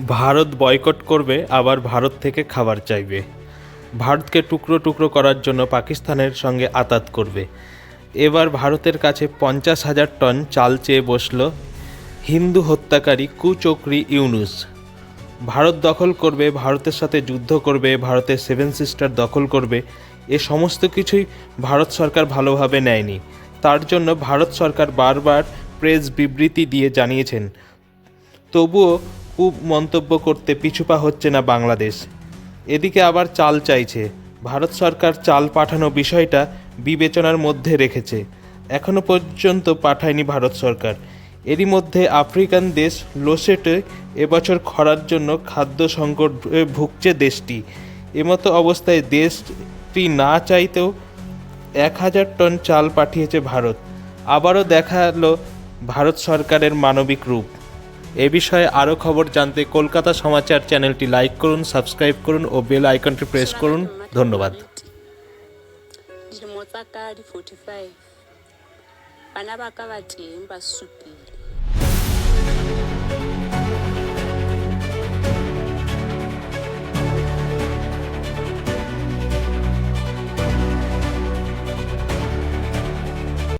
Bharat boycott করবে, আবার ভারত থেকে খাবার চাইবে। ভারতকে টুকরো টুকরো করার জন্য পাকিস্তানের সঙ্গে আঁতাত করবে। এবার ভারতের কাছে 50,000 টন চাল চেয়ে বসল হিন্দু হত্যাকারী কুচক্রী ইউনুস। ভারত দখল করবে, ভারতের সাথে যুদ্ধ করবে, ভারতের 7 সিস্টার দখল করবে, এ সমস্ত কিছুই ভারত সরকার ভালোভাবে নেয়নি। তার জন্য ভারত সরকার বারবার প্রেস বিবৃতি দিয়ে জানিয়েছেন। তবুও খুব মন্তব্য করতে পিছুপা হচ্ছে না বাংলাদেশ। এদিকে আবার চাল চাইছে। ভারত সরকার চাল পাঠানো বিষয়টা বিবেচনার মধ্যে রেখেছে। এখনও পর্যন্ত পাঠায়নি ভারত সরকার। এরই মধ্যে আফ্রিকান দেশ লোসেটে এবছর খরার জন্য খাদ্য সংকটে ভুগছে দেশটি। এমতো অবস্থায় দেশটি না চাইতেও 1,000 টন চাল পাঠিয়েছে ভারত। আবারও দেখালো ভারত সরকারের মানবিক রূপ। এ বিষয়ে আরও খবর জানতে কলকাতা সমাচার চ্যানেলটি লাইক করুন, সাবস্ক্রাইব করুন ও বেল আইকনটি প্রেস করুন। ধন্যবাদ। dilemo tsa ka di 45 bana ba ka ba teng ba supile